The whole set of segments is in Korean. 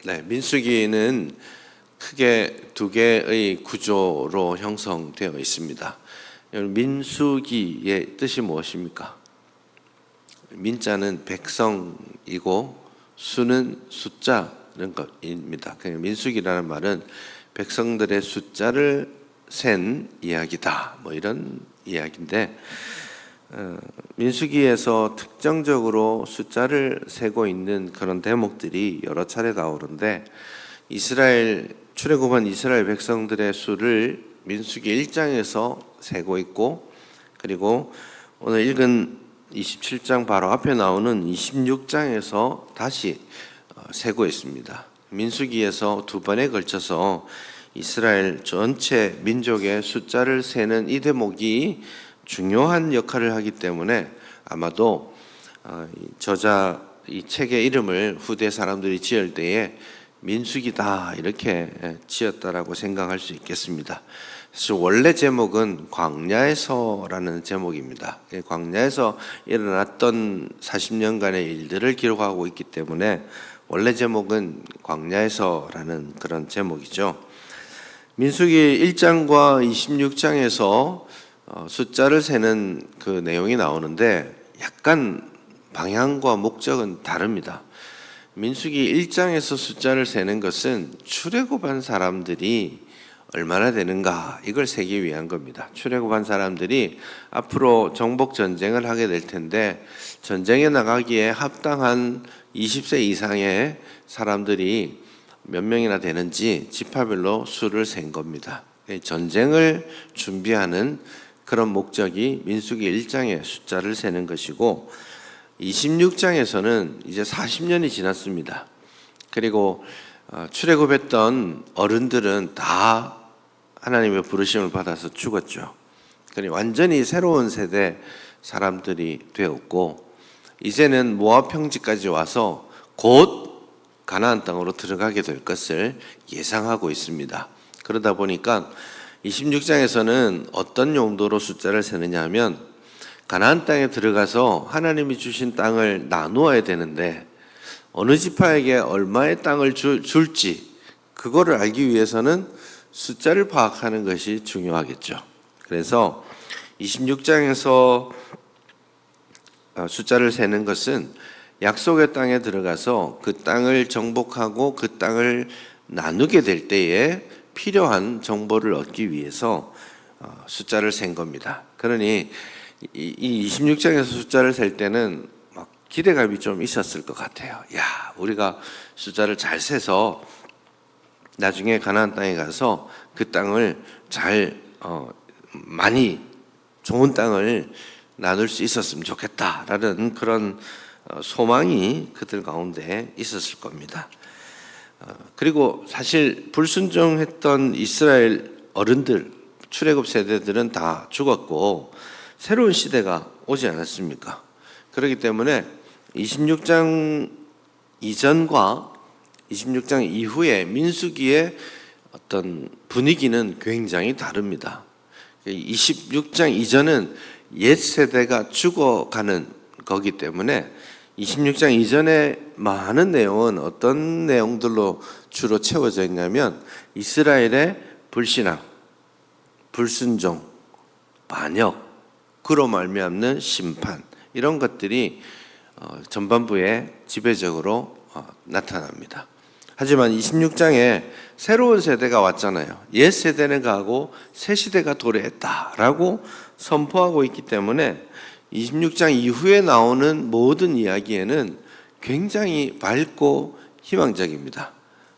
네, 민수기는 크게 두 개의 구조로 형성되어 있습니다. 민수기의 뜻이 무엇입니까? 민자는 백성이고 수는 숫자는 것입니다. 민수기라는 말은 백성들의 숫자를 센 이야기다, 이런 이야기인데, 민수기에서 특정적으로 숫자를 세고 있는 그런 대목들이 여러 차례 나오는데, 출애굽한 이스라엘 백성들의 수를 민수기 1장에서 세고 있고, 그리고 오늘 읽은 27장 바로 앞에 나오는 26장에서 다시 세고 있습니다. 민수기에서 두 번에 걸쳐서 이스라엘 전체 민족의 숫자를 세는 이 대목이 중요한 역할을 하기 때문에 아마도 저자 이 책의 이름을 후대 사람들이 지을 때에 민수기다 이렇게 지었다라고 생각할 수 있겠습니다. 사실 원래 제목은 광야에서라는 제목입니다. 광야에서 일어났던 40년간의 일들을 기록하고 있기 때문에 원래 제목은 광야에서라는 그런 제목이죠. 민수기 1장과 26장에서 숫자를 세는 그 내용이 나오는데 약간 방향과 목적은 다릅니다. 민수기 1장에서 숫자를 세는 것은 출애굽한 사람들이 얼마나 되는가 이걸 세기 위한 겁니다. 출애굽한 사람들이 앞으로 정복 전쟁을 하게 될 텐데 전쟁에 나가기에 합당한 20세 이상의 사람들이 몇 명이나 되는지 지파별로 수를 센 겁니다. 전쟁을 준비하는 그런 목적이 민수기 1장의 숫자를 세는 것이고, 26장에서는 이제 40년이 지났습니다. 그리고 출애굽했던 어른들은 다 하나님의 부르심을 받아서 죽었죠. 그러니 완전히 새로운 세대 사람들이 되었고, 이제는 모압 평지까지 와서 곧 가나안 땅으로 들어가게 될 것을 예상하고 있습니다. 그러다 보니까 26장에서는 어떤 용도로 숫자를 세느냐 하면, 가나안 땅에 들어가서 하나님이 주신 땅을 나누어야 되는데 어느 지파에게 얼마의 땅을 줄지 그거를 알기 위해서는 숫자를 파악하는 것이 중요하겠죠. 그래서 26장에서 숫자를 세는 것은 약속의 땅에 들어가서 그 땅을 정복하고 그 땅을 나누게 될 때에 필요한 정보를 얻기 위해서 숫자를 센 겁니다. 그러니 이 26장에서 숫자를 셀 때는 막 기대감이 좀 있었을 것 같아요. 야, 우리가 숫자를 잘 세서 나중에 가나안 땅에 가서 그 땅을 잘 많이 좋은 땅을 나눌 수 있었으면 좋겠다라는 그런 소망이 그들 가운데 있었을 겁니다. 그리고 사실 불순종했던 이스라엘 어른들, 출애굽 세대들은 다 죽었고 새로운 시대가 오지 않았습니까? 그렇기 때문에 26장 이전과 26장 이후에 민수기의 어떤 분위기는 굉장히 다릅니다. 26장 이전은 옛 세대가 죽어가는 거기 때문에 26장 이전의 많은 내용은 어떤 내용들로 주로 채워져 있냐면 이스라엘의 불신앙, 불순종, 반역, 그로 말미암는 심판, 이런 것들이 전반부에 지배적으로 나타납니다. 하지만 26장에 새로운 세대가 왔잖아요. 옛 세대는 가고 새 시대가 도래했다라고 선포하고 있기 때문에 26장 이후에 나오는 모든 이야기에는 굉장히 밝고 희망적입니다.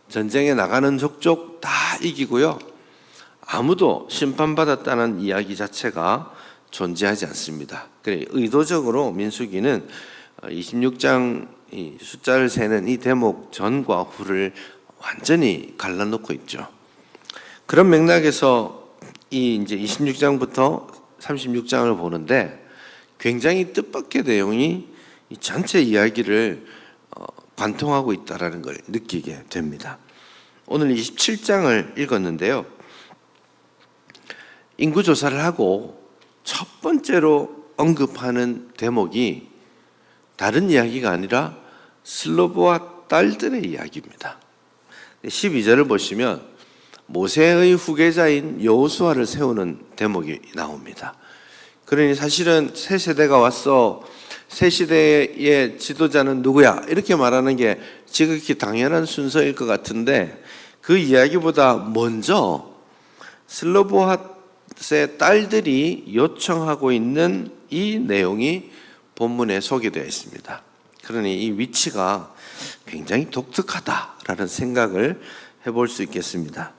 전쟁에 나가는 족족 다 이기고요, 아무도 심판받았다는 이야기 자체가 존재하지 않습니다. 그래 의도적으로 민수기는 26장 이 숫자를 세는 이 대목 전과 후를 완전히 갈라놓고 있죠. 그런 맥락에서 이 이제 26장부터 36장을 보는데 굉장히 뜻밖의 내용이 이 전체 이야기를 관통하고 있다라는 걸 느끼게 됩니다. 오늘 27장을 읽었는데요, 인구 조사를 하고 첫 번째로 언급하는 대목이 다른 이야기가 아니라 슬로보와 딸들의 이야기입니다. 12절을 보시면 모세의 후계자인 여호수아를 세우는 대목이 나옵니다. 그러니 사실은 새 세대가 왔어, 새 시대의 지도자는 누구야? 이렇게 말하는 게 지극히 당연한 순서일 것 같은데, 그 이야기보다 먼저 슬로보핫의 딸들이 요청하고 있는 이 내용이 본문에 소개되어 있습니다. 그러니 이 위치가 굉장히 독특하다라는 생각을 해볼 수 있겠습니다.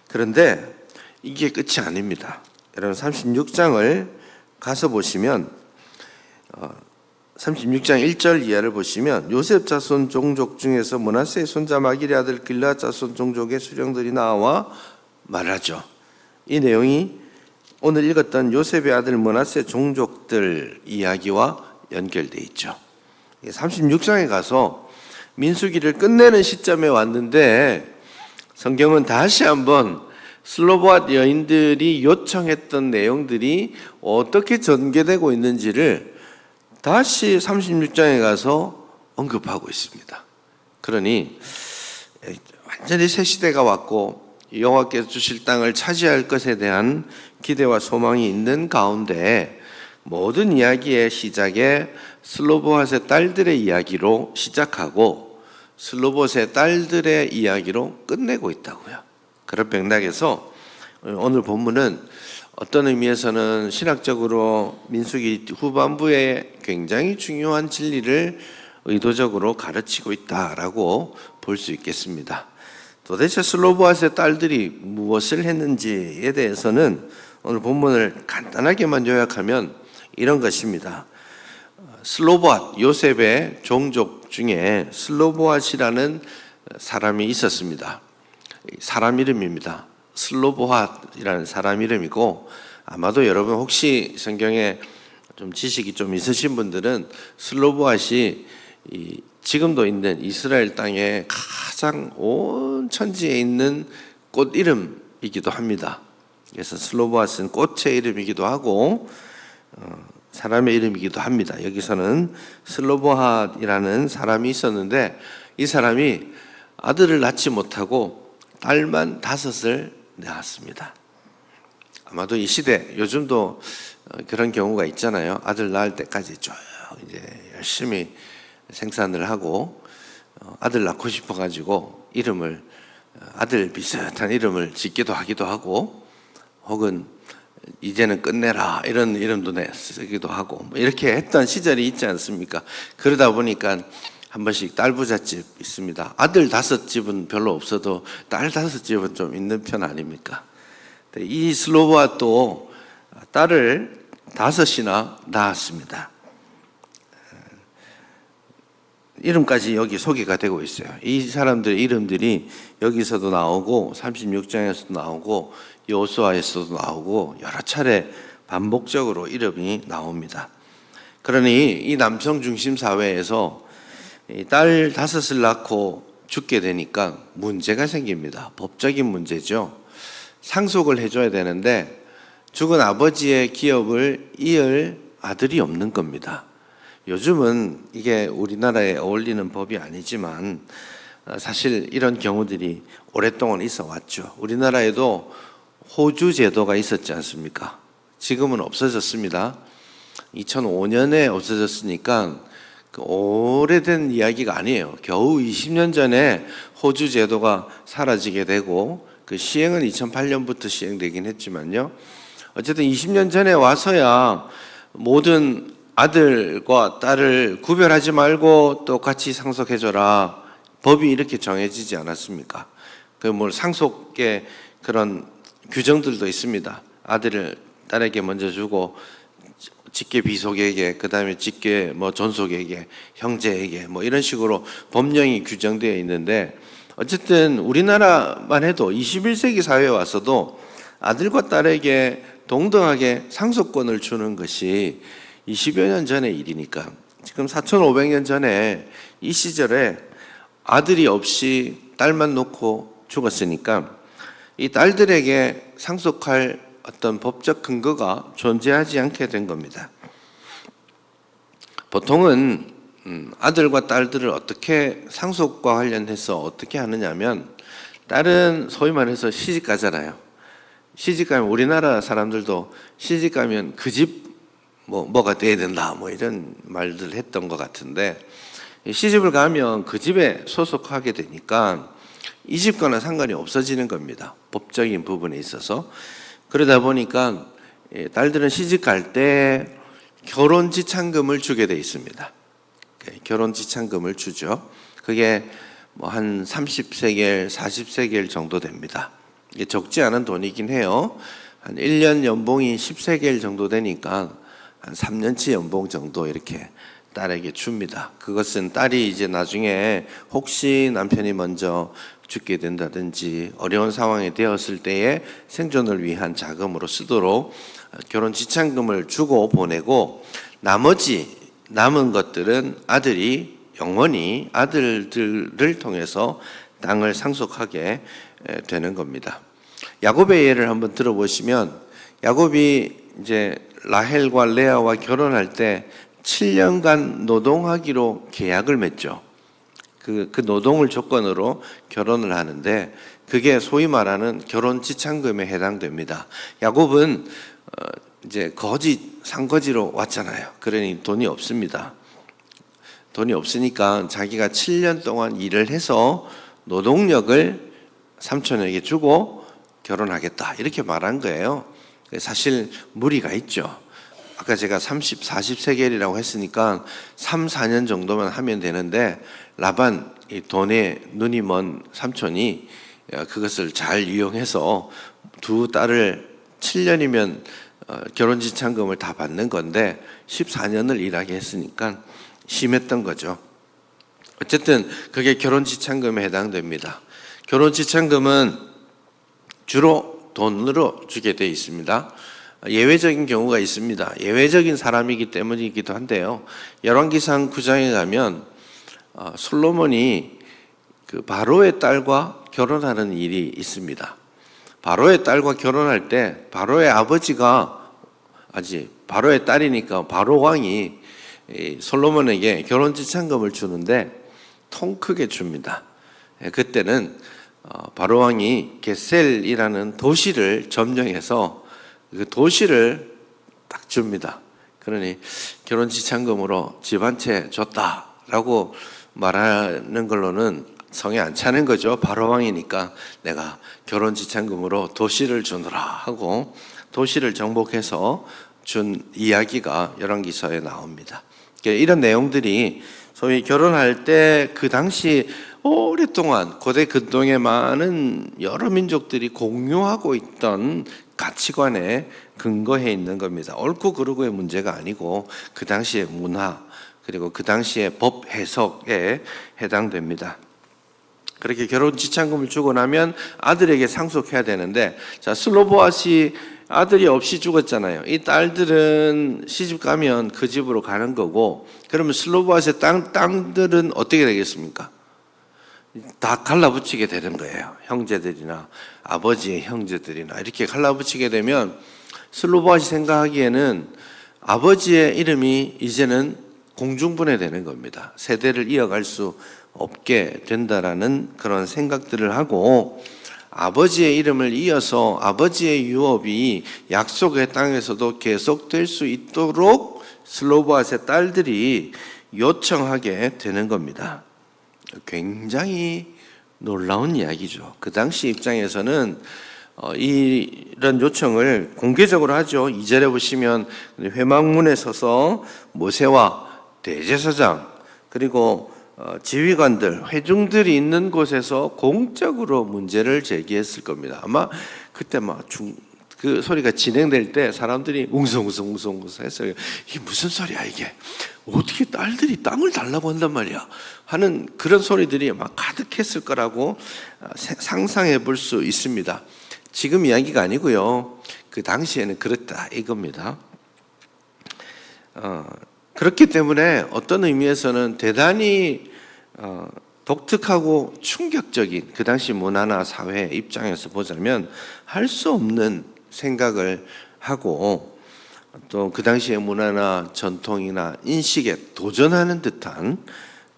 그런데 이게 끝이 아닙니다. 여러분 36장을 가서 보시면 36장 1절 이하를 보시면 요셉 자손 종족 중에서 므낫세의 손자 마길의 아들 길앗 자손 종족의 수령들이 나와 말하죠. 이 내용이 오늘 읽었던 요셉의 아들 므낫세 종족들 이야기와 연결되어 있죠. 36장에 가서 민수기를 끝내는 시점에 왔는데 성경은 다시 한번 슬로보앗 여인들이 요청했던 내용들이 어떻게 전개되고 있는지를 다시 36장에 가서 언급하고 있습니다. 그러니 완전히 새 시대가 왔고 여호와께서 주실 땅을 차지할 것에 대한 기대와 소망이 있는 가운데 모든 이야기의 시작에 슬로보앗의 딸들의 이야기로 시작하고 슬로보앗의 딸들의 이야기로 끝내고 있다고요. 그런 맥락에서 오늘 본문은 어떤 의미에서는 신학적으로 민수기 후반부에 굉장히 중요한 진리를 의도적으로 가르치고 있다라고 볼 수 있겠습니다. 도대체 슬로보앗의 딸들이 무엇을 했는지에 대해서는 오늘 본문을 간단하게만 요약하면 이런 것입니다. 슬로보앗, 요셉의 종족 중에 슬로보앗이라는 사람이 있었습니다. 사람 이름입니다. 슬로보앗이라는 사람 이름이고, 아마도 여러분 혹시 성경에 좀 지식이 좀 있으신 분들은 슬로보앗이 지금도 있는 이스라엘 땅에 가장 온 천지에 있는 꽃 이름이기도 합니다. 그래서 슬로보앗은 꽃의 이름이기도 하고 사람의 이름이기도 합니다. 여기서는 슬로보앗이라는 사람이 있었는데 이 사람이 아들을 낳지 못하고 딸만 5을 낳았습니다. 아마도 이 시대 요즘도 그런 경우가 있잖아요. 아들 낳을 때까지 쭉 이제 열심히 생산을 하고 아들 낳고 싶어 가지고 이름을 아들 비슷한 이름을 짓기도 하기도 하고, 혹은 이제는 끝내라 이런 이름도 쓰기도 하고 이렇게 했던 시절이 있지 않습니까? 그러다 보니까 한 번씩 딸 부잣집 있습니다. 아들 5집은 별로 없어도 딸 5집은 좀 있는 편 아닙니까? 이 슬로보앗도 딸을 5이나 낳았습니다. 이름까지 여기 소개가 되고 있어요. 이 사람들의 이름들이 여기서도 나오고 36장에서도 나오고 여호수아에서도 나오고 여러 차례 반복적으로 이름이 나옵니다. 그러니 이 남성 중심 사회에서 딸 5을 낳고 죽게 되니까 문제가 생깁니다. 법적인 문제죠. 상속을 해줘야 되는데 죽은 아버지의 기업을 이을 아들이 없는 겁니다. 요즘은 이게 우리나라에 어울리는 법이 아니지만 사실 이런 경우들이 오랫동안 있어 왔죠. 우리나라에도 호주 제도가 있었지 않습니까? 지금은 없어졌습니다. 2005년에 없어졌으니까 오래된 이야기가 아니에요. 겨우 20년 전에 호주 제도가 사라지게 되고 그 시행은 2008년부터 시행되긴 했지만요. 어쨌든 20년 전에 와서야 모든 아들과 딸을 구별하지 말고 똑같이 상속해줘라. 법이 이렇게 정해지지 않았습니까? 그 뭐 상속의 그런 규정들도 있습니다. 아들을 딸에게 먼저 주고 직계 비속에게, 그 다음에 직계 뭐 존속에게, 형제에게 뭐 이런 식으로 법령이 규정되어 있는데, 어쨌든 우리나라만 해도 21세기 사회에 와서도 아들과 딸에게 동등하게 상속권을 주는 것이 20여 년 전의 일이니까, 지금 4,500년 전에 이 시절에 아들이 없이 딸만 놓고 죽었으니까 이 딸들에게 상속할 어떤 법적 근거가 존재하지 않게 된 겁니다. 보통은 아들과 딸들을 어떻게 상속과 관련해서 어떻게 하느냐면 딸은 소위 말해서 시집 가잖아요. 시집 가면 우리나라 사람들도 시집 가면 그 집 뭐가 돼야 된다 뭐 이런 말들 했던 것 같은데, 시집을 가면 그 집에 소속하게 되니까 이 집과는 상관이 없어지는 겁니다. 법적인 부분에 있어서. 그러다 보니까 딸들은 시집 갈 때 결혼지참금을 주게 돼 있습니다. 결혼지참금을 주죠. 그게 뭐 한 30세겔, 40세겔 정도 됩니다. 이게 적지 않은 돈이긴 해요. 한 1년 연봉이 10세겔 정도 되니까 한 3년치 연봉 정도 이렇게 딸에게 줍니다. 그것은 딸이 이제 나중에 혹시 남편이 먼저 죽게 된다든지 어려운 상황이 되었을 때에 생존을 위한 자금으로 쓰도록 결혼 지참금을 주고 보내고, 나머지 남은 것들은 아들이 영원히 아들들을 통해서 땅을 상속하게 되는 겁니다. 야곱의 예를 한번 들어보시면, 야곱이 이제 라헬과 레아와 결혼할 때 7년간 노동하기로 계약을 맺죠. 그 노동을 조건으로 결혼을 하는데, 그게 소위 말하는 결혼 지참금에 해당됩니다. 야곱은 이제 산거지로 왔잖아요. 그러니 돈이 없습니다. 돈이 없으니까 자기가 7년 동안 일을 해서 노동력을 삼촌에게 주고 결혼하겠다 이렇게 말한 거예요. 사실 무리가 있죠. 아까 제가 30, 40세겔이라고 했으니까 3, 4년 정도만 하면 되는데, 라반, 이 돈에 눈이 먼 삼촌이 그것을 잘 이용해서 두 딸을 7년이면 결혼지참금을 다 받는 건데 14년을 일하게 했으니까 심했던 거죠. 어쨌든 그게 결혼지참금에 해당됩니다. 결혼지참금은 주로 돈으로 주게 되어 있습니다. 예외적인 경우가 있습니다. 예외적인 사람이기 때문이기도 한데요. 열왕기상 9장에 가면 솔로몬이 그 바로의 딸과 결혼하는 일이 있습니다. 바로의 딸과 결혼할 때 바로의 아버지가 바로의 딸이니까 바로 왕이 솔로몬에게 결혼지참금을 주는데 통 크게 줍니다. 그때는 바로 왕이 게셀이라는 도시를 점령해서 그 도시를 딱 줍니다. 그러니 결혼지참금으로 집 한 채 줬다라고 말하는 걸로는 성에 안 차는 거죠. 바로 왕이니까 내가 결혼지참금으로 도시를 주노라 하고 도시를 정복해서 준 이야기가 열왕기서에 나옵니다. 이런 내용들이 소위 결혼할 때 그 당시 오랫동안 고대 근동의 많은 여러 민족들이 공유하고 있던 가치관에 근거해 있는 겁니다. 옳고 그르고의 문제가 아니고 그 당시의 문화 그리고 그 당시의 법 해석에 해당됩니다. 그렇게 결혼지참금을 주고 나면 아들에게 상속해야 되는데, 자, 슬로보아시 아들이 없이 죽었잖아요. 이 딸들은 시집 가면 그 집으로 가는 거고, 그러면 슬로보아시의 땅들은 어떻게 되겠습니까? 다 갈라붙이게 되는 거예요. 형제들이나 아버지의 형제들이나 이렇게 갈라붙이게 되면 슬로보아시 생각하기에는 아버지의 이름이 이제는 공중분해되는 겁니다. 세대를 이어갈 수 없게 된다라는 그런 생각들을 하고, 아버지의 이름을 이어서 아버지의 유업이 약속의 땅에서도 계속될 수 있도록 슬로보아스의 딸들이 요청하게 되는 겁니다. 굉장히 놀라운 이야기죠. 그 당시 입장에서는 이런 요청을 공개적으로 하죠. 2절에 보시면 회막문에 서서 모세와 대제사장 그리고 지휘관들, 회중들이 있는 곳에서 공적으로 문제를 제기했을 겁니다. 아마 그때 그 소리가 진행될 때 사람들이 웅성웅성 했어요. 이게 무슨 소리야 이게? 어떻게 딸들이 땅을 달라고 한단 말이야? 하는 그런 소리들이 막 가득했을 거라고 상상해 볼 수 있습니다. 지금 이야기가 아니고요. 그 당시에는 그랬다 이겁니다. 그렇기 때문에 어떤 의미에서는 대단히 독특하고 충격적인 그 당시 문화나 사회 입장에서 보자면 할 수 없는 생각을 하고, 또 그 당시의 문화나 전통이나 인식에 도전하는 듯한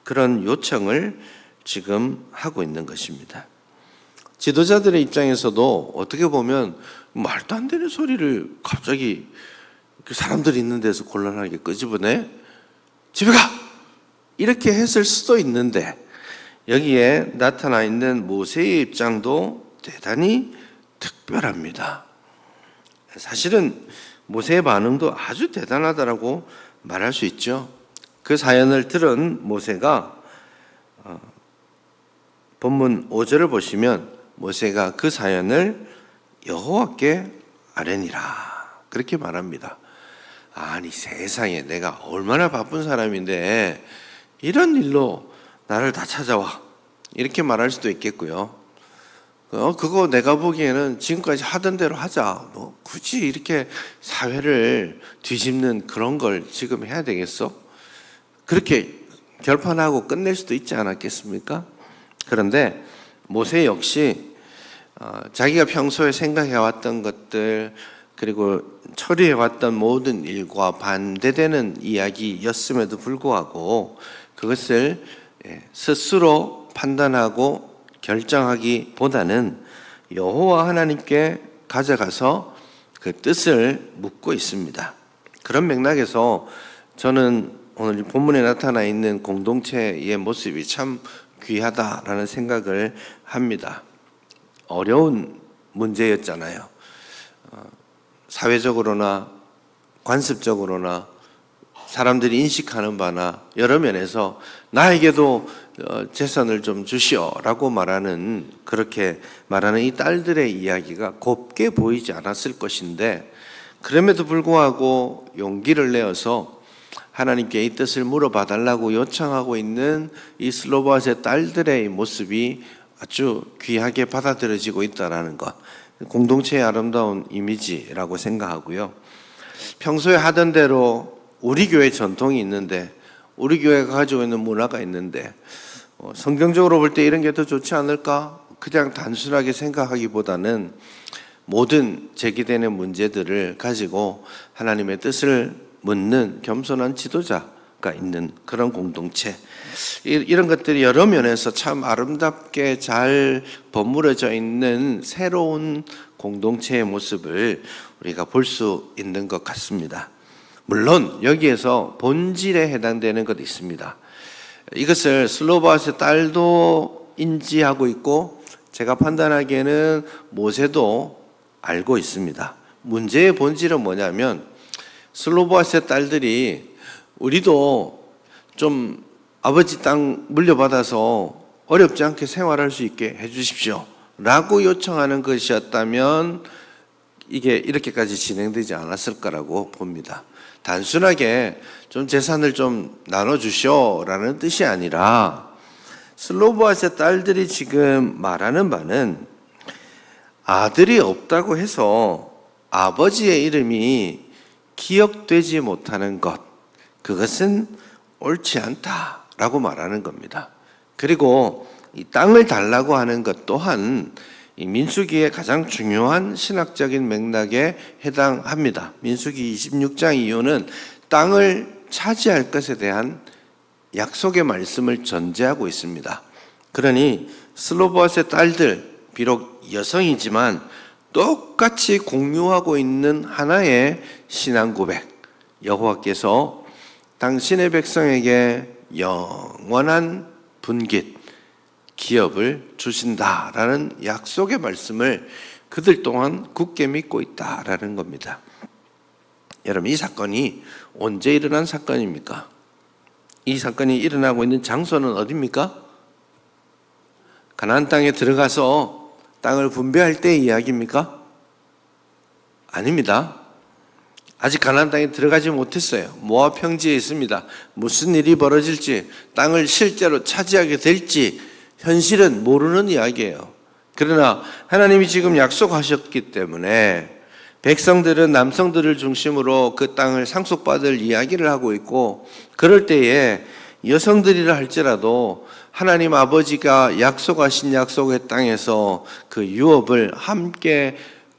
그런 요청을 지금 하고 있는 것입니다. 지도자들의 입장에서도 어떻게 보면 말도 안 되는 소리를 갑자기 그 사람들이 있는 데서 곤란하게 끄집어내 집에 가! 이렇게 했을 수도 있는데 여기에 나타나 있는 모세의 입장도 대단히 특별합니다. 사실은 모세의 반응도 아주 대단하다라고 말할 수 있죠. 그 사연을 들은 모세가 본문 5절을 보시면 모세가 그 사연을 여호와께 아뢰니라 그렇게 말합니다. 아니 세상에 내가 얼마나 바쁜 사람인데 이런 일로 나를 다 찾아와 이렇게 말할 수도 있겠고요. 그거 내가 보기에는 지금까지 하던 대로 하자. 뭐 굳이 이렇게 사회를 뒤집는 그런 걸 지금 해야 되겠어? 그렇게 결판하고 끝낼 수도 있지 않았겠습니까? 그런데 모세 역시 자기가 평소에 생각해왔던 것들 그리고 처리해왔던 모든 일과 반대되는 이야기였음에도 불구하고 그것을 스스로 판단하고 결정하기보다는 여호와 하나님께 가져가서 그 뜻을 묻고 있습니다. 그런 맥락에서 저는 오늘 본문에 나타나 있는 공동체의 모습이 참 귀하다라는 생각을 합니다. 어려운 문제였잖아요. 사회적으로나 관습적으로나 사람들이 인식하는 바나 여러 면에서 나에게도 재산을 좀 주시오라고 말하는 그렇게 말하는 이 딸들의 이야기가 곱게 보이지 않았을 것인데 그럼에도 불구하고 용기를 내어서 하나님께 이 뜻을 물어봐 달라고 요청하고 있는 이 슬로바스의 딸들의 모습이 아주 귀하게 받아들여지고 있다는 것, 공동체의 아름다운 이미지라고 생각하고요. 평소에 하던 대로 우리 교회 전통이 있는데 우리 교회가 가지고 있는 문화가 있는데 성경적으로 볼 때 이런 게 더 좋지 않을까? 그냥 단순하게 생각하기보다는 모든 제기되는 문제들을 가지고 하나님의 뜻을 묻는 겸손한 지도자가 있는 그런 공동체, 이런 것들이 여러 면에서 참 아름답게 잘 버무려져 있는 새로운 공동체의 모습을 우리가 볼 수 있는 것 같습니다. 물론 여기에서 본질에 해당되는 것도 있습니다. 이것을 슬로바스의 딸도 인지하고 있고 제가 판단하기에는 모세도 알고 있습니다. 문제의 본질은 뭐냐면 슬로바스의 딸들이 우리도 좀 아버지 땅 물려받아서 어렵지 않게 생활할 수 있게 해주십시오 라고 요청하는 것이었다면 이게 이렇게까지 진행되지 않았을 거라고 봅니다. 단순하게 좀 재산을 좀 나눠주시오 라는 뜻이 아니라 슬로바스의 딸들이 지금 말하는 바는 아들이 없다고 해서 아버지의 이름이 기억되지 못하는 것, 그것은 옳지 않다라고 말하는 겁니다. 그리고 이 땅을 달라고 하는 것 또한 이 민수기의 가장 중요한 신학적인 맥락에 해당합니다. 민수기 26장 이후는 땅을 차지할 것에 대한 약속의 말씀을 전제하고 있습니다. 그러니 슬로바스의 딸들, 비록 여성이지만 똑같이 공유하고 있는 하나의 신앙 고백, 여호와께서 당신의 백성에게 영원한 분깃, 기업을 주신다라는 약속의 말씀을 그들 또한 굳게 믿고 있다라는 겁니다. 여러분, 이 사건이 언제 일어난 사건입니까? 이 사건이 일어나고 있는 장소는 어디입니까? 가나안 땅에 들어가서 땅을 분배할 때의 이야기입니까? 아닙니다. 아직 가나안 땅에 들어가지 못했어요. 모압 평지에 있습니다. 무슨 일이 벌어질지, 땅을 실제로 차지하게 될지 현실은 모르는 이야기예요. 그러나 하나님이 지금 약속하셨기 때문에 백성들은 남성들을 중심으로 그 땅을 상속받을 이야기를 하고 있고, 그럴 때에 여성들이라 할지라도 하나님 아버지가 약속하신 약속의 땅에서 그 유업을 함께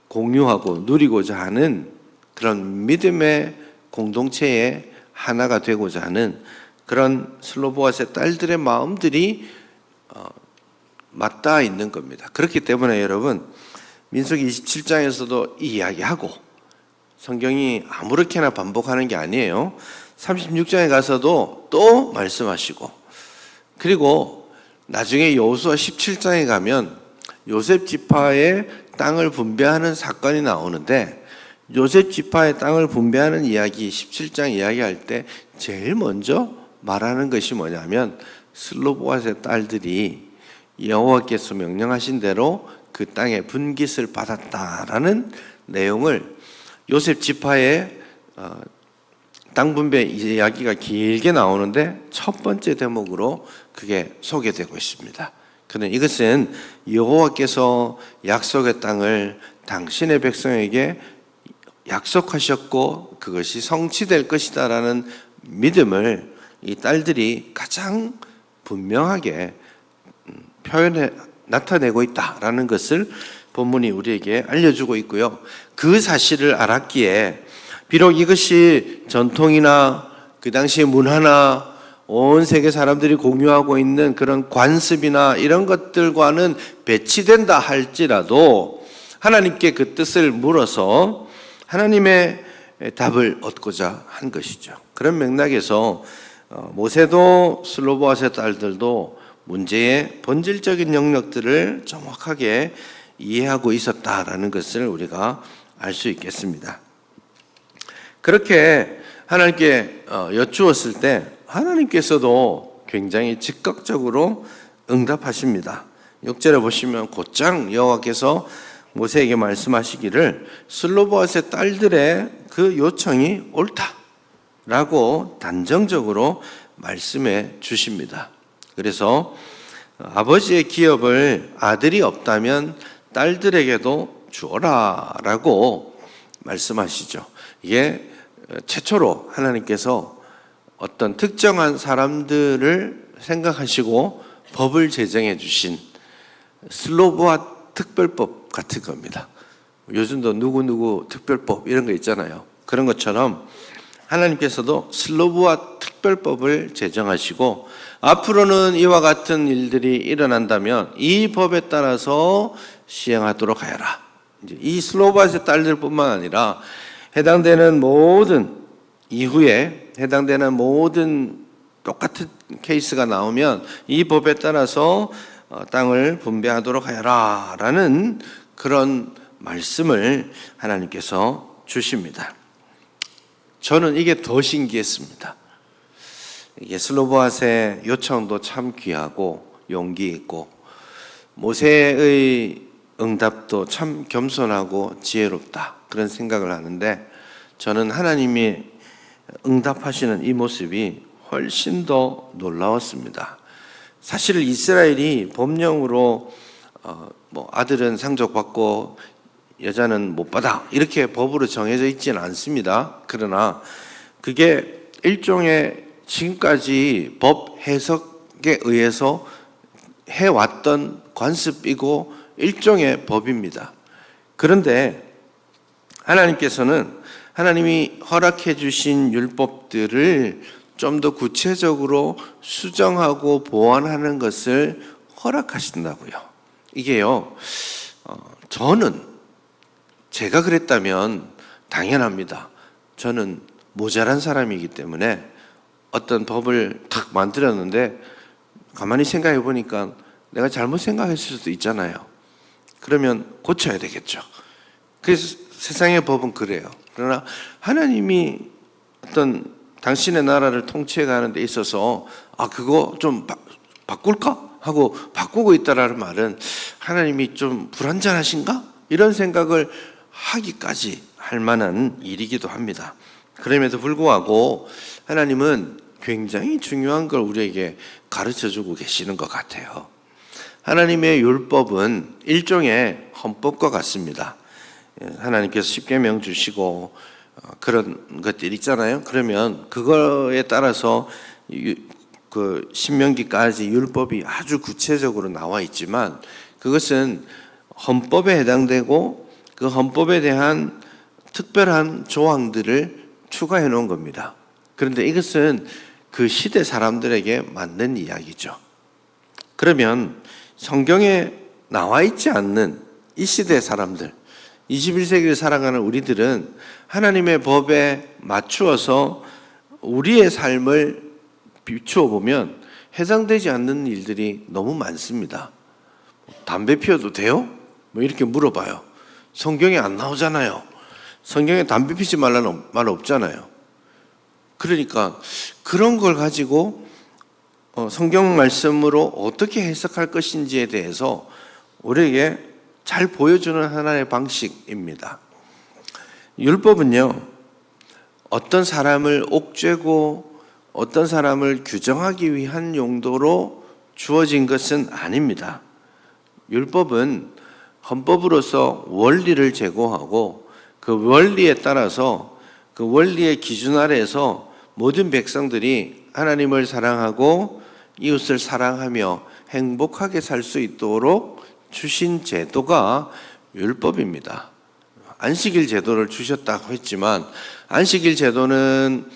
공유하고 누리고자 하는 그런 믿음의 공동체의 하나가 되고자 하는 그런 슬로보아스의 딸들의 마음들이 맞닿아 있는 겁니다. 그렇기 때문에 여러분, 민수기 27장에서도 이 이야기하고 성경이 아무렇게나 반복하는 게 아니에요. 36장에 가서도 또 말씀하시고, 그리고 나중에 여호수아 17장에 가면 요셉 지파의 땅을 분배하는 사건이 나오는데, 요셉 지파의 땅을 분배하는 이야기 17장 이야기할 때 제일 먼저 말하는 것이 뭐냐면, 슬로보앗의 딸들이 여호와께서 명령하신 대로 그 땅에 분깃을 받았다라는 내용을 요셉 지파의 땅 분배 이야기가 길게 나오는데 첫 번째 대목으로 그게 소개되고 있습니다. 그는 이것은 여호와께서 약속의 땅을 당신의 백성에게 약속하셨고 그것이 성취될 것이다라는 믿음을 이 딸들이 가장 분명하게 나타내고 있다라는 것을 본문이 우리에게 알려주고 있고요. 그 사실을 알았기에 비록 이것이 전통이나 그 당시의 문화나 온 세계 사람들이 공유하고 있는 그런 관습이나 이런 것들과는 배치된다 할지라도 하나님께 그 뜻을 물어서 하나님의 답을 얻고자 한 것이죠. 그런 맥락에서 모세도 슬로보앗의 딸들도 문제의 본질적인 영역들을 정확하게 이해하고 있었다라는 것을 우리가 알 수 있겠습니다. 그렇게 하나님께 여쭈었을 때 하나님께서도 굉장히 즉각적으로 응답하십니다. 6절에 보시면 곧장 여호와께서 모세에게 말씀하시기를 슬로보앗의 딸들의 그 요청이 옳다라고 단정적으로 말씀해 주십니다. 그래서 아버지의 기업을 아들이 없다면 딸들에게도 주어라라고 말씀하시죠. 이게 최초로 하나님께서 어떤 특정한 사람들을 생각하시고 법을 제정해 주신 슬로보앗 특별법 같은 겁니다. 요즘도 누구누구 특별법 이런 거 있잖아요. 그런 것처럼 하나님께서도 슬로보앗 특별법을 제정하시고 앞으로는 이와 같은 일들이 일어난다면 이 법에 따라서 시행하도록 하여라. 이제 이 슬로보앗의 딸들뿐만 아니라 해당되는 모든 이후에 해당되는 모든 똑같은 케이스가 나오면 이 법에 따라서 땅을 분배하도록 하여라 라는 그런 말씀을 하나님께서 주십니다. 저는 이게 더 신기했습니다. 이게 슬로보앗의 요청도 참 귀하고 용기 있고 모세의 응답도 참 겸손하고 지혜롭다 그런 생각을 하는데, 저는 하나님이 응답하시는 이 모습이 훨씬 더 놀라웠습니다. 사실 이스라엘이 법령으로 아들은 상속받고 여자는 못 받아 이렇게 법으로 정해져 있지는 않습니다. 그러나 그게 일종의 지금까지 법 해석에 의해서 해왔던 관습이고 일종의 법입니다. 그런데 하나님께서는 하나님이 허락해 주신 율법들을 좀 더 구체적으로 수정하고 보완하는 것을 허락하신다고요. 이게요, 저는 제가 그랬다면 당연합니다. 저는 모자란 사람이기 때문에 어떤 법을 탁 만들었는데 가만히 생각해 보니까 내가 잘못 생각했을 수도 있잖아요. 그러면 고쳐야 되겠죠. 그래서 세상의 법은 그래요. 그러나 하나님이 어떤 당신의 나라를 통치해가는 데 있어서 그거 좀 바꿀까? 하고 바꾸고 있다라는 말은 하나님이 좀 불완전하신가? 이런 생각을 하기까지 할 만한 일이기도 합니다. 그럼에도 불구하고 하나님은 굉장히 중요한 걸 우리에게 가르쳐주고 계시는 것 같아요. 하나님의 율법은 일종의 헌법과 같습니다. 하나님께서 십계명 주시고 그런 것들 있잖아요. 그러면 그거에 따라서 그 신명기까지 율법이 아주 구체적으로 나와 있지만 그것은 헌법에 해당되고 그 헌법에 대한 특별한 조항들을 추가해 놓은 겁니다. 그런데 이것은 그 시대 사람들에게 맞는 이야기죠. 그러면 성경에 나와 있지 않는 이 시대 사람들, 21세기를 살아가는 우리들은 하나님의 법에 맞추어서 우리의 삶을 비추어 보면 해당되지 않는 일들이 너무 많습니다. 담배 피워도 돼요? 뭐 이렇게 물어봐요. 성경에 안 나오잖아요. 성경에 담배 피지 말라는 말 없잖아요. 그러니까 그런 걸 가지고 성경 말씀으로 어떻게 해석할 것인지에 대해서 우리에게 잘 보여주는 하나의 방식입니다. 율법은요, 어떤 사람을 옥죄고 어떤 사람을 규정하기 위한 용도로 주어진 것은 아닙니다. 율법은 헌법으로서 원리를 제공하고 그 원리에 따라서 그 원리의 기준 아래에서 모든 백성들이 하나님을 사랑하고 이웃을 사랑하며 행복하게 살 수 있도록 주신 제도가 율법입니다. 안식일 제도를 주셨다고 했지만 안식일 제도는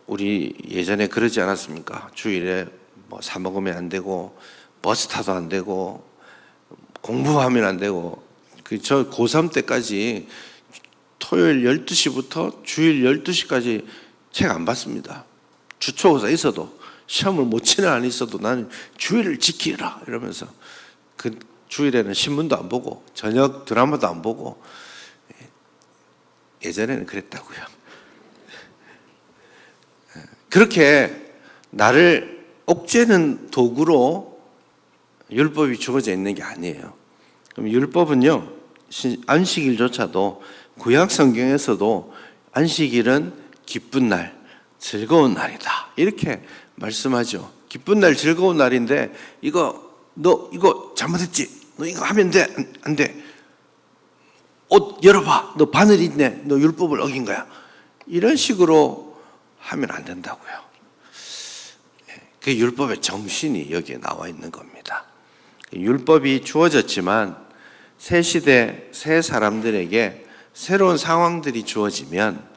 우리 예전에 그러지 않았습니까? 주일에 사 먹으면 안 되고 버스 타도 안 되고 공부하면 안 되고 저 고3 때까지 토요일 12시부터 주일 12시까지 책 안 봤습니다. 주초고사 있어도 시험을 못 치는 안 있어도 나는 주일을 지키라 이러면서 그 주일에는 신문도 안 보고 저녁 드라마도 안 보고 예전에는 그랬다고요. 그렇게 나를 옥죄는 도구로 율법이 주어져 있는 게 아니에요. 그럼 율법은요, 안식일조차도 구약 성경에서도 안식일은 기쁜 날, 즐거운 날이다 이렇게 말씀하죠. 기쁜 날, 즐거운 날인데 너 이거 잘못했지? 너 이거 하면 돼? 안 돼? 옷 열어봐. 너 바늘 있네. 너 율법을 어긴 거야. 이런 식으로 하면 안 된다고요. 그 율법의 정신이 여기에 나와 있는 겁니다. 율법이 주어졌지만 새 시대, 새 사람들에게 새로운 상황들이 주어지면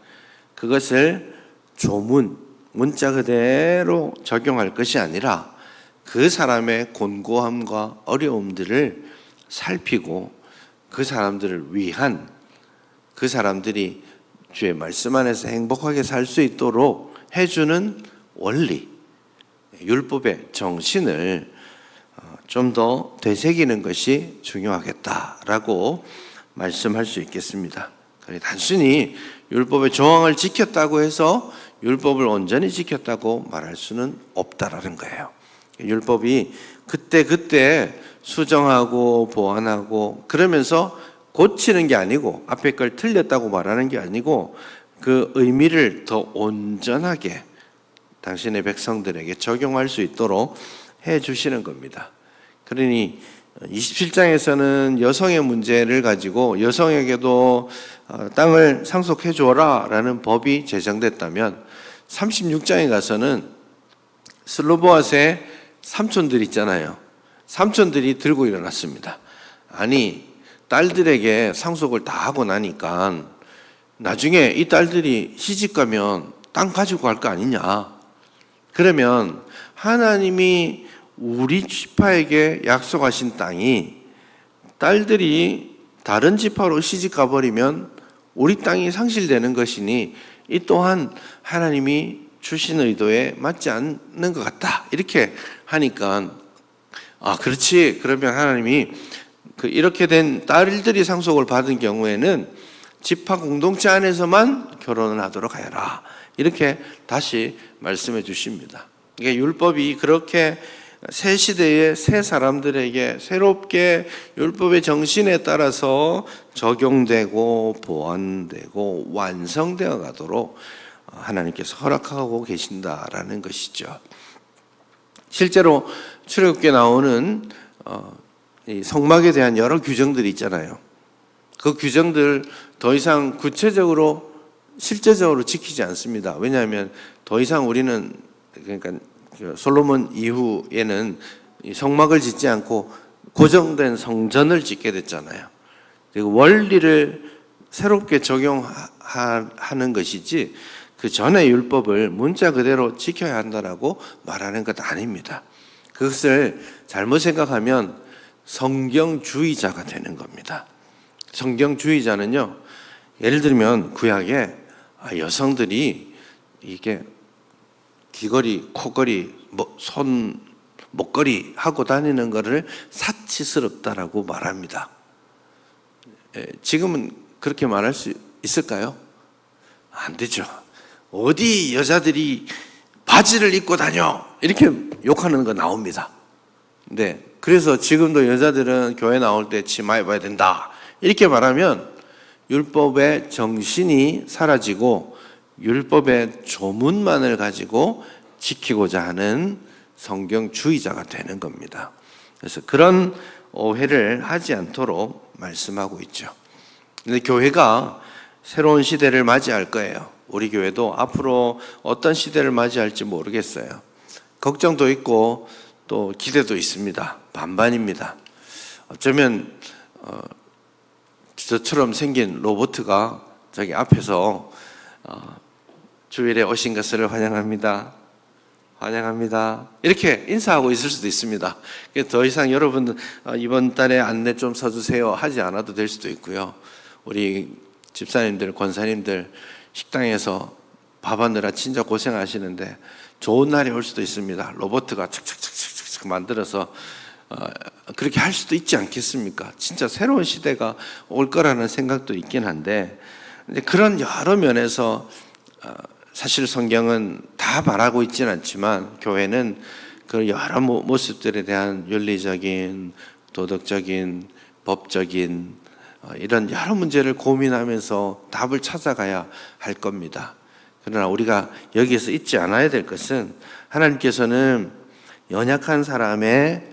그것을 조문, 문자 그대로 적용할 것이 아니라 그 사람의 곤고함과 어려움들을 살피고 그 사람들을 위한, 그 사람들이 주의 말씀 안에서 행복하게 살 수 있도록 해주는 원리, 율법의 정신을 좀 더 되새기는 것이 중요하겠다라고 말씀할 수 있겠습니다. 단순히 율법의 조항을 지켰다고 해서 율법을 온전히 지켰다고 말할 수는 없다라는 거예요. 율법이 그때 수정하고 보완하고 그러면서 고치는 게 아니고 앞에 걸 틀렸다고 말하는 게 아니고 그 의미를 더 온전하게 당신의 백성들에게 적용할 수 있도록 해 주시는 겁니다. 그러니 27장에서는 여성의 문제를 가지고 여성에게도 땅을 상속해 주어라 라는 법이 제정됐다면 36장에 가서는 슬로보아스의 삼촌들 있잖아요. 삼촌들이 들고 일어났습니다. 아니 딸들에게 상속을 다 하고 나니까 나중에 이 딸들이 시집가면 땅 가지고 갈 거 아니냐. 그러면 하나님이 우리 지파에게 약속하신 땅이 딸들이 다른 지파로 시집가 버리면 우리 땅이 상실되는 것이니 이 또한 하나님이 주신 의도에 맞지 않는 것 같다. 이렇게 하니까 그렇지. 그러면 하나님이 이렇게 된 딸들이 상속을 받은 경우에는 지파 공동체 안에서만 결혼을 하도록 하여라. 이렇게 다시 말씀해 주십니다. 이게 율법이 그렇게 새 시대의 새 사람들에게 새롭게 율법의 정신에 따라서 적용되고 보완되고 완성되어 가도록 하나님께서 허락하고 계신다라는 것이죠. 실제로 출애굽기에 나오는 이 성막에 대한 여러 규정들이 있잖아요. 그 규정들 더 이상 구체적으로 실제적으로 지키지 않습니다. 왜냐하면 더 이상 우리는 그러니까 솔로몬 이후에는 성막을 짓지 않고 고정된 성전을 짓게 됐잖아요. 그리고 원리를 새롭게 적용하는 것이지 그 전의 율법을 문자 그대로 지켜야 한다라고 말하는 것 아닙니다. 그것을 잘못 생각하면 성경주의자가 되는 겁니다. 성경주의자는요, 예를 들면 구약에 여성들이 이게 귀걸이, 코걸이, 손, 목걸이 하고 다니는 것을 사치스럽다라고 말합니다. 지금은 그렇게 말할 수 있을까요? 안 되죠. 어디 여자들이 바지를 입고 다녀 이렇게 욕하는 거 나옵니다. 네, 그래서 지금도 여자들은 교회 나올 때 치마 입어야 된다 이렇게 말하면 율법의 정신이 사라지고 율법의 조문만을 가지고 지키고자 하는 성경주의자가 되는 겁니다. 그래서 그런 오해를 하지 않도록 말씀하고 있죠. 근데 교회가 새로운 시대를 맞이할 거예요. 우리 교회도 앞으로 어떤 시대를 맞이할지 모르겠어요. 걱정도 있고 또 기대도 있습니다. 반반입니다. 어쩌면 저처럼 생긴 로봇가 저기 앞에서 주일에 오신 것을 환영합니다. 환영합니다. 이렇게 인사하고 있을 수도 있습니다. 더 이상 여러분 이번 달에 안내 좀 써주세요 하지 않아도 될 수도 있고요. 우리 집사님들, 권사님들 식당에서 밥하느라 진짜 고생하시는데 좋은 날이 올 수도 있습니다. 로봇가 착착착착착 만들어서 그렇게 할 수도 있지 않겠습니까? 진짜 새로운 시대가 올 거라는 생각도 있긴 한데 그런 여러 면에서 사실 성경은 다 말하고 있지는 않지만 교회는 그 여러 모습들에 대한 윤리적인, 도덕적인, 법적인 이런 여러 문제를 고민하면서 답을 찾아가야 할 겁니다. 그러나 우리가 여기에서 잊지 않아야 될 것은 하나님께서는 연약한 사람의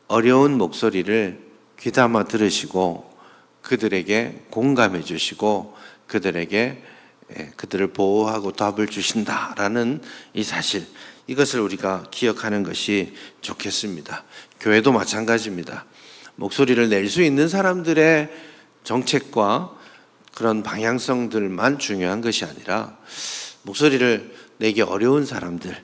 어려운 목소리를 귀담아 들으시고 그들에게 공감해 주시고 그들을 보호하고 답을 주신다라는 이 사실, 이것을 우리가 기억하는 것이 좋겠습니다. 교회도 마찬가지입니다. 목소리를 낼 수 있는 사람들의 정책과 그런 방향성들만 중요한 것이 아니라 목소리를 내기 어려운 사람들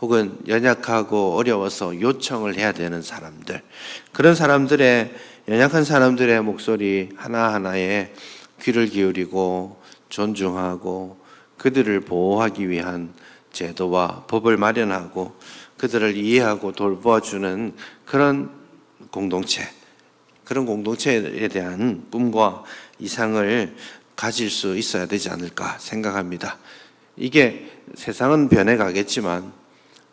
혹은 연약하고 어려워서 요청을 해야 되는 사람들, 그런 사람들의, 연약한 사람들의 목소리 하나하나에 귀를 기울이고 존중하고 그들을 보호하기 위한 제도와 법을 마련하고 그들을 이해하고 돌보아주는 그런 공동체, 그런 공동체에 대한 꿈과 이상을 가질 수 있어야 되지 않을까 생각합니다. 이게 세상은 변해가겠지만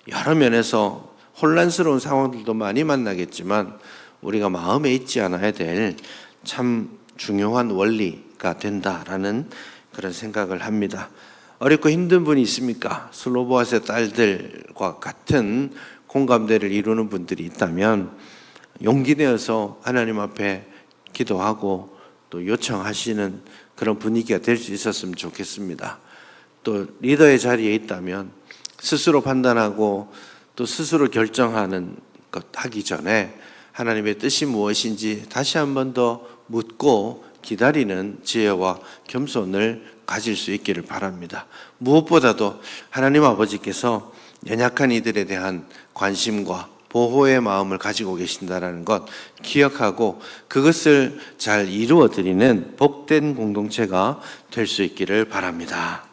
여러 면에서 혼란스러운 상황들도 많이 만나겠지만 우리가 마음에 잊지 않아야 될 참 중요한 원리가 된다라는 그런 생각을 합니다. 어렵고 힘든 분이 있습니까? 슬로보아스의 딸들과 같은 공감대를 이루는 분들이 있다면 용기 내어서 하나님 앞에 기도하고 또 요청하시는 그런 분위기가 될 수 있었으면 좋겠습니다. 또 리더의 자리에 있다면 스스로 판단하고 또 스스로 결정하는 것 하기 전에 하나님의 뜻이 무엇인지 다시 한 번 더 묻고 기다리는 지혜와 겸손을 가질 수 있기를 바랍니다. 무엇보다도 하나님 아버지께서 연약한 이들에 대한 관심과 보호의 마음을 가지고 계신다는 것 기억하고 그것을 잘 이루어드리는 복된 공동체가 될 수 있기를 바랍니다.